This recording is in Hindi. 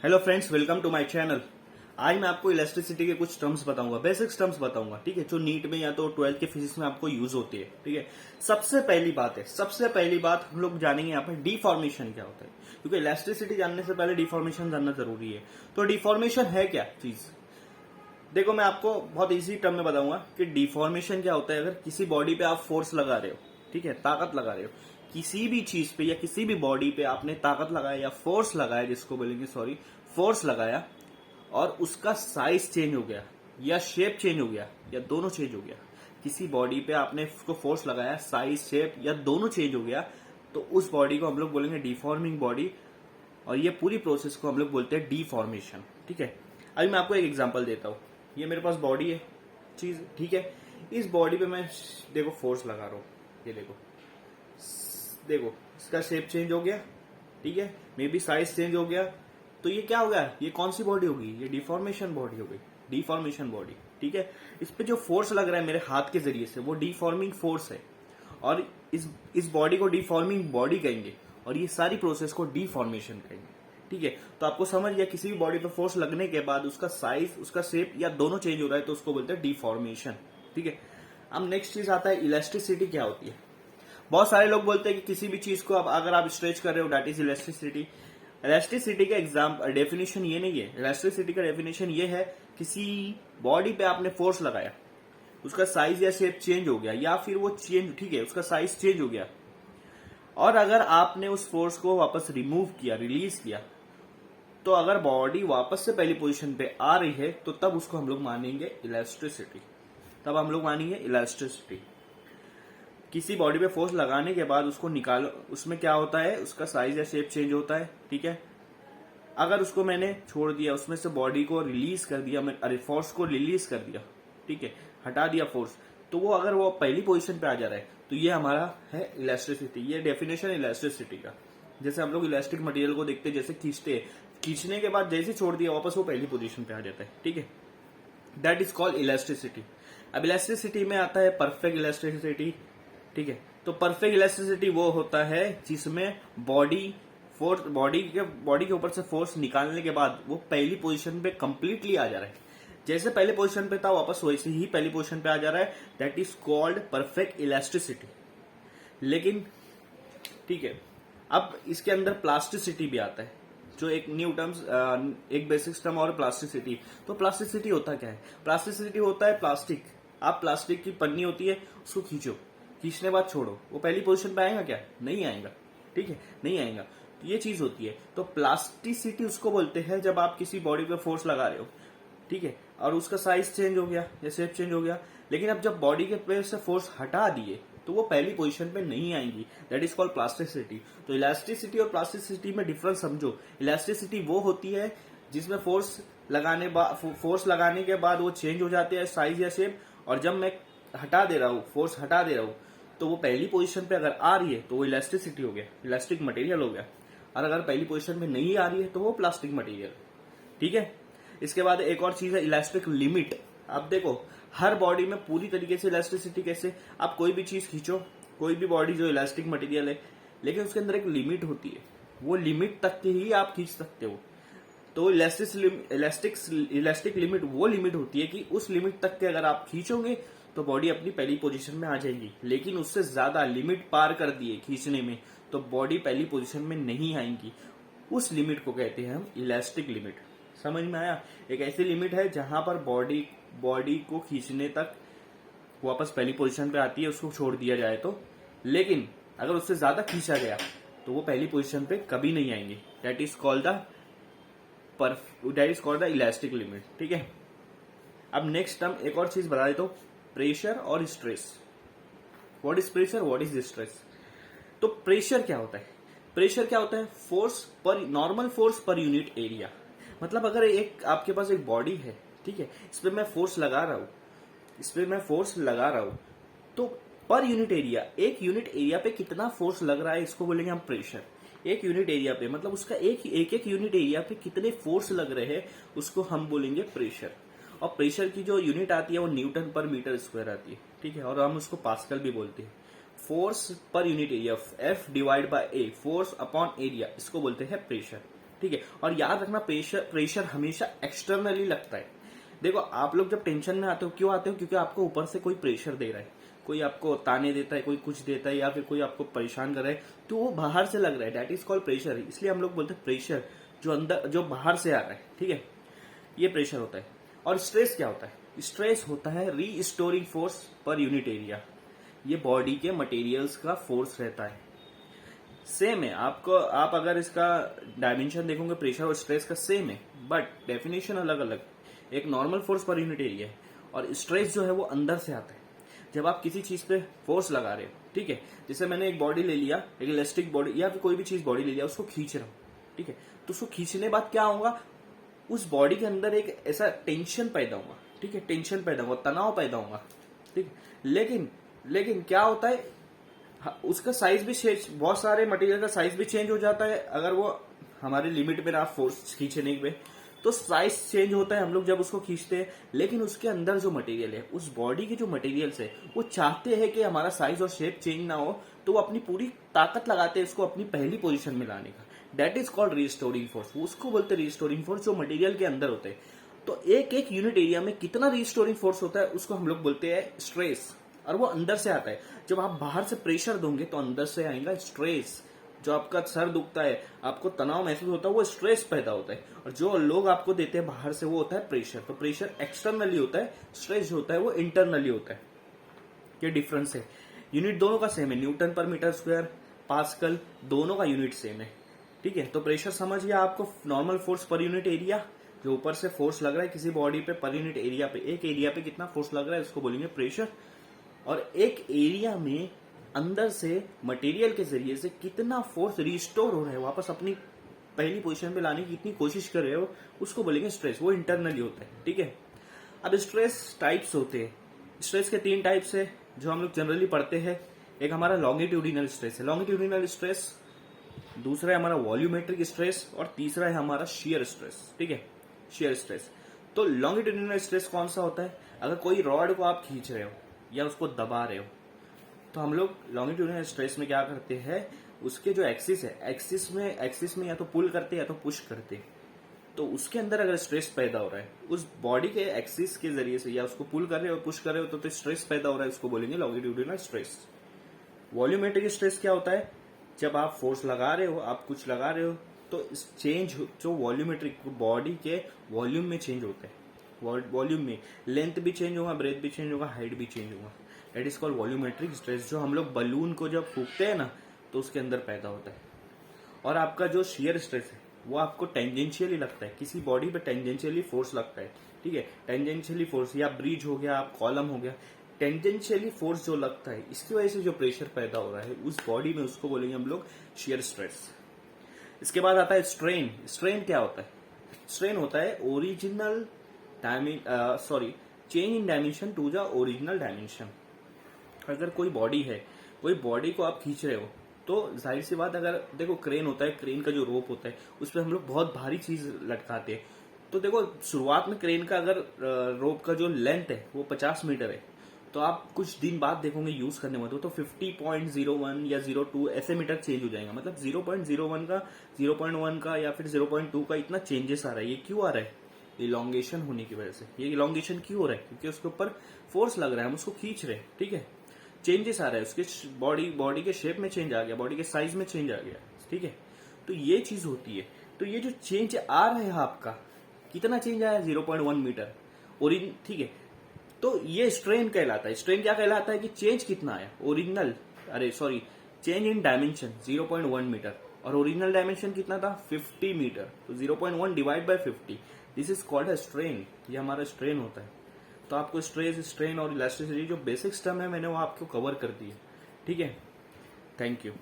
Hello friends, welcome to my channel. आज मैं आपको इलेक्ट्रिसिटी के कुछ टर्म्स बताऊंगा, बेसिक टर्म्स बताऊंगा, ठीक है, जो नीट में या तो 12th के फिजिक्स में आपको यूज होती है। ठीक है, सबसे पहली बात हम लोग जानेंगे यहाँ पर डिफॉर्मेशन क्या होता है, क्योंकि इलेक्ट्रिसिटी जानने से पहले डिफॉर्मेशन जानना जरूरी है। तो डिफॉर्मेशन है क्या चीज? देखो, मैं आपको बहुत इजी टर्म में बताऊंगा कि डिफॉर्मेशन क्या होता है। अगर किसी बॉडी पे आप फोर्स लगा रहे हो, ठीक है, ताकत लगा रहे हो, किसी भी चीज पे या किसी भी बॉडी पे आपने ताकत लगाया या फोर्स लगाया, जिसको बोलेंगे सॉरी, फोर्स लगाया, और उसका साइज चेंज हो गया या शेप चेंज हो गया या दोनों चेंज हो गया, किसी बॉडी पे आपने उसको फोर्स लगाया, साइज शेप या दोनों चेंज हो गया, तो उस बॉडी को हम लोग बोलेंगे डिफॉर्मिंग बॉडी, और ये पूरी प्रोसेस को हम लोग बोलते हैं डिफॉर्मेशन। ठीक है, अभी मैं आपको एक एग्जांपल देता हूं। ये मेरे पास बॉडी है चीज, ठीक है, इस बॉडी पे मैं देखो फोर्स लगा रहा हूं, ये देखो इसका शेप चेंज हो गया, ठीक है, मे बी साइज चेंज हो गया, तो ये क्या हो गया? ये कौन सी बॉडी होगी? ये डिफॉर्मेशन बॉडी हो गई, डिफॉर्मेशन बॉडी। ठीक है, इस पे जो फोर्स लग रहा है मेरे हाथ के जरिए से, वो डिफॉर्मिंग फोर्स है, और इस बॉडी को डिफॉर्मिंग बॉडी कहेंगे, और ये सारी प्रोसेस को डिफॉर्मेशन कहेंगे। ठीक है, तो आपको समझ गया, किसी भी बॉडी पे फोर्स लगने के बाद उसका साइज, उसका शेप या दोनों चेंज हो रहा है, तो उसको बोलते हैं डिफॉर्मेशन। ठीक है, अब नेक्स्ट चीज आता है इलास्टिसिटी क्या होती है। बहुत सारे लोग बोलते हैं कि किसी भी चीज को अगर आप स्ट्रेच कर रहे हो, दैट इज इलास्टिसिटी। इलास्टिसिटी का डेफिनेशन ये नहीं है। इलास्टिसिटी का डेफिनेशन ये है, किसी बॉडी पे आपने फोर्स लगाया, उसका साइज या शेप चेंज हो गया, या फिर वो चेंज, ठीक है, उसका साइज चेंज हो गया, और अगर आपने उस फोर्स को वापस रिमूव किया, रिलीज किया, तो अगर बॉडी वापस से पहली पोजीशन पे आ रही है, तो तब उसको हम लोग मानेंगे इलास्टिसिटी। तब हम लोग मानेंगे इलास्टिसिटी। किसी बॉडी पे फोर्स लगाने के बाद उसको निकालो, उसमें क्या होता है, उसका साइज या शेप चेंज होता है। ठीक है, अगर उसको मैंने छोड़ दिया, उसमें से बॉडी को रिलीज कर दिया, अरे फोर्स को रिलीज कर दिया, ठीक है, हटा दिया फोर्स, तो वो अगर वो पहली पोजीशन पे आ जा रहा है, तो ये हमारा है इलास्टिसिटी। ये डेफिनेशन इलास्टिसिटी का। जैसे हम लोग इलास्टिक मटेरियल को देखते हैं, जैसे खींचते हैं, खींचने के बाद जैसे छोड़ दिया, वापस वो पहली पोजीशन पे आ जाता है। ठीक है, दैट इज कॉल्ड इलास्टिसिटी। अब इलास्टिसिटी में आता है परफेक्ट इलास्टिसिटी। ठीक है, तो परफेक्ट इलास्टिसिटी वो होता है जिसमें बॉडी के ऊपर से फोर्स निकालने के बाद वो पहली पोजीशन पे कंप्लीटली आ जा रहा है। जैसे पहले पोजीशन पे था, वापस वैसे ही पहली पोजीशन पे आ जा रहा है। That is called perfect elasticity. लेकिन ठीक है, अब इसके अंदर प्लास्टिसिटी भी आता है, जो एक न्यू टर्म्स, एक बेसिक टर्म और प्लास्टिसिटी। तो प्लास्टिसिटी होता क्या है? प्लास्टिसिटी होता है प्लास्टिक। आप प्लास्टिक की पन्नी होती है, उसको खींचो, खींचने बाद छोड़ो, वो पहली पोजीशन पे आएगा क्या? नहीं आएगा। ठीक है, नहीं आएगा। तो ये चीज होती है। तो प्लास्टिसिटी उसको बोलते हैं जब आप किसी बॉडी पे फोर्स लगा रहे हो, ठीक है, और उसका साइज चेंज हो गया या शेप चेंज हो गया, लेकिन अब जब बॉडी के पे से फोर्स हटा दिए, तो वो पहली पोजीशन पे नहीं आएंगी। That is called plasticity. तो इलास्टिसिटी और प्लास्टिसिटी में डिफरेंस समझो। इलास्टिसिटी वो होती है जिसमें फोर्स लगाने के बाद वो चेंज हो जाते हैं साइज या शेप, और जब मैं हटा दे रहा हूँ, फोर्स हटा दे रहा हूँ, तो वो पहली पोजीशन पे अगर आ रही है तो वो इलास्टिसिटी हो गया, इलास्टिक मटेरियल हो गया, और अगर पहली पोजीशन पे नहीं आ रही है तो वो प्लास्टिक मटेरियल। ठीक है, इसके बाद एक और चीज है इलास्टिक लिमिट। अब देखो, हर बॉडी में पूरी तरीके से इलास्टिसिटी कैसे, आप कोई भी चीज खींचो, कोई भी बॉडी जो इलास्टिक मटेरियल है, लेकिन उसके अंदर एक लिमिट होती है, वो लिमिट तक के ही आप खींच सकते हो। तो इलास्टिक लिमिट वो लिमिट होती है कि उस लिमिट तक के अगर आप खींचोगे तो बॉडी अपनी पहली पोजीशन में आ जाएगी, लेकिन उससे ज्यादा लिमिट पार कर दिए खींचने में, तो बॉडी पहली पोजीशन में नहीं आएंगी। उस लिमिट को कहते हैं हम इलास्टिक लिमिट। समझ में आया? एक ऐसी लिमिट है जहां पर बॉडी को खींचने तक वापस पहली पोजीशन पे आती है, उसको छोड़ दिया जाए तो, लेकिन अगर उससे ज्यादा खींचा गया तो वो पहली पोजीशन पे कभी नहीं आएंगे। That is called the elastic limit. ठीक है, अब नेक्स्ट टर्म एक और चीज बता देता हूं, प्रेशर और stress. What is pressure, what is stress? तो प्रेशर क्या होता है? प्रेशर क्या होता है? Normal force per unit area. मतलब अगर आपके पास एक बॉडी है, ठीक है, इस पे मैं फोर्स लगा रहा हूं, तो पर यूनिट एरिया, एक यूनिट एरिया पे कितना फोर्स लग रहा है, इसको बोलेंगे हम प्रेशर। एक यूनिट एरिया पे, मतलब उसका एक यूनिट एरिया पे कितने फोर्स लग रहे हैं, उसको हम बोलेंगे प्रेशर। और प्रेशर की जो यूनिट आती है वो न्यूटन पर मीटर स्क्वायर आती है। ठीक है, और हम उसको पास्कल भी बोलते हैं। Force per unit area, F divide by A, force upon area, इसको बोलते हैं प्रेशर। ठीक है। और याद रखना प्रेशर हमेशा एक्सटर्नली लगता है। देखो आप लोग जब टेंशन में आते हो, क्यों आते हो? क्योंकि आपको ऊपर से कोई प्रेशर दे रहा है, कोई आपको ताने देता है, कोई कुछ देता है, या फिर कोई आपको परेशान कर रहा है, तो वो बाहर से लग रहा है, दैट इज कॉल्ड प्रेशर। इसलिए हम लोग बोलते हैं प्रेशर जो अंदर, जो बाहर से आ रहा है, ठीक है, ये प्रेशर होता है। और स्ट्रेस क्या होता है? स्ट्रेस होता है restoring force per unit area. ये बॉडी के मटेरियल्स का फोर्स रहता है। सेम है, आपको आप अगर इसका डायमेंशन देखोगे प्रेशर और स्ट्रेस का सेम है, बट डेफिनेशन अलग अलग। एक normal force per unit area है, और स्ट्रेस जो है वो अंदर से आता है। जब आप किसी चीज पे फोर्स लगा रहे हो, ठीक है, जैसे मैंने एक बॉडी ले लिया, एक इलास्टिक बॉडी या फिर कोई भी चीज बॉडी ले लिया, उसको खींच रहा हूँ, ठीक है, तो उसको खींचने बाद क्या होगा, उस बॉडी के अंदर एक ऐसा टेंशन पैदा होगा, ठीक है, टेंशन पैदा होगा, तनाव पैदा होगा, ठीक है। लेकिन क्या होता है, उसका साइज भी चेंज, बहुत सारे मटेरियल का साइज भी चेंज हो जाता है अगर वो हमारे लिमिट में ना फोर्स खींचने पे, तो साइज चेंज होता है हम लोग जब उसको खींचते हैं। लेकिन उसके अंदर जो मटेरियल है, उस बॉडी के जो मटेरियल्स है, वो चाहते हैं कि हमारा साइज और शेप चेंज ना हो, तो वो अपनी पूरी ताकत लगाते हैं उसको अपनी पहली पोजीशन में लाने का। That is called restoring force. उसको बोलते हैं रिस्टोरिंग फोर्स, जो मटेरियल के अंदर होते हैं। तो एक एक यूनिट एरिया में कितना रिस्टोरिंग फोर्स होता है, उसको हम लोग बोलते हैं स्ट्रेस, और वो अंदर से आता है। जब आप बाहर से प्रेशर दोगे तो अंदर से आएगा स्ट्रेस। जो आपका सर दुखता है, आपको तनाव महसूस होता है, वो स्ट्रेस पैदा होता है। और जो लोग आपको देते हैं बाहर से, वो होता है प्रेशर। तो प्रेशर एक्सटर्नली होता है, स्ट्रेस जो होता है वो इंटरनली होता है। ये डिफरेंस है। यूनिट दोनों का सेम है, न्यूटन पर मीटर स्क्वायर, पास्कल, दोनों का यूनिट सेम है, ठीक है। तो प्रेशर समझ गया आपको, normal force per unit area, जो ऊपर से फोर्स लग रहा है किसी बॉडी पे पर यूनिट एरिया पे, एक एरिया पे कितना फोर्स लग रहा है उसको बोलेंगे प्रेशर। और एक एरिया में अंदर से मटेरियल के जरिए से कितना फोर्स रिस्टोर हो रहा है, वापस अपनी पहली पोजीशन पे लाने की कितनी कोशिश कर रहे हो, उसको बोलेंगे स्ट्रेस। वो इंटरनली होता है, ठीक है। अब स्ट्रेस टाइप्स होते हैं। स्ट्रेस के 3 टाइप्स है जो हम लोग जनरली पढ़ते हैं। एक हमारा लॉन्गिट्यूडिनल स्ट्रेस है, लॉन्गिट्यूडिनल स्ट्रेस। दूसरा है हमारा वॉल्यूमेट्रिक स्ट्रेस, और तीसरा है हमारा शियर स्ट्रेस, ठीक है, शियर स्ट्रेस। तो लॉन्गिट्यूडिनल स्ट्रेस कौन सा होता है? अगर कोई रॉड को आप खींच रहे हो या उसको दबा रहे हो, तो हम लोग लॉन्गिट्यूडिनल स्ट्रेस में क्या करते हैं, उसके जो एक्सिस है, एक्सिस में या तो पुल करते या तो पुश करते। तो उसके अंदर अगर स्ट्रेस पैदा हो रहा है उस बॉडी के एक्सिस के जरिए से, या उसको पुल कर रहे हो पुश कर रहे हो, तो स्ट्रेस पैदा हो रहा है, उसको बोलेंगे लॉन्गिट्यूडिनल स्ट्रेस। वॉल्यूमेट्रिक स्ट्रेस क्या होता है? जब आप फोर्स लगा रहे हो, आप कुछ लगा रहे हो, तो चेंज जो वॉल्यूमेट्रिक, बॉडी के वॉल्यूम में चेंज होता है, वॉल्यूम में लेंथ भी चेंज होगा, ब्रेथ भी चेंज होगा, हाइट भी चेंज होगा। That is called volumetric stress. जो हम लोग बलून को जब फूकते हैं ना, तो उसके अंदर पैदा होता है। और आपका जो शियर स्ट्रेस है, वो आपको टेंजेंशियली लगता है, किसी बॉडी पे टेंजेंशियली फोर्स लगता है, ठीक है। टेंजेंशियली फोर्स, या ब्रिज हो गया, आप कॉलम हो गया, टेंजेंशियली फोर्स जो लगता है, इसकी वजह से जो प्रेशर पैदा हो रहा है उस बॉडी में, उसको बोलेंगे हम लोग शियर स्ट्रेस। इसके बाद आता है स्ट्रेन। स्ट्रेन क्या होता है? स्ट्रेन होता है original change in dimension to the original dimension. अगर कोई बॉडी है, कोई बॉडी को आप खींच रहे हो, तो जाहिर सी बात, अगर देखो क्रेन होता है, क्रेन का जो रोप होता है, उस पर हम लोग बहुत भारी चीज लटकाते हैं। तो देखो शुरुआत में क्रेन का अगर रोप का जो लेंथ है वो 50 मीटर है, तो आप कुछ दिन बाद देखोगे यूज करने में तो 50.01 या 02 ऐसे मीटर चेंज हो जाएगा। मतलब 0.01 का, 0.1 का या फिर 0.2 का इतना चेंजेस आ रहा है। ये क्यों आ रहा है? इलॉन्गेशन होने की वजह से। ये इलॉन्गेशन क्यों हो रहा है? क्योंकि उसके ऊपर फोर्स लग रहा है, हम उसको खींच रहे हैं, ठीक है। चेंजेस आ रहा है, उसके बॉडी के शेप में चेंज आ गया, बॉडी के साइज में चेंज आ गया, ठीक है। तो ये चीज होती है। तो ये जो चेंज आ रहा है आपका, कितना चेंज आया? 0.1 मीटर, और ठीक है। तो ये स्ट्रेन कहलाता है। स्ट्रेन क्या कहलाता है कि चेंज कितना आया? चेंज इन डायमेंशन 0.1 मीटर, और ओरिजिनल डायमेंशन कितना था? 50 मीटर। तो 0.1 divide by 50, this is called a strain. ये हमारा स्ट्रेन होता है। तो आपको स्ट्रेस, स्ट्रेन और इलास्टिसिटी जो बेसिक टर्म है, मैंने वो आपको कवर कर दी है, ठीक है। Thank you.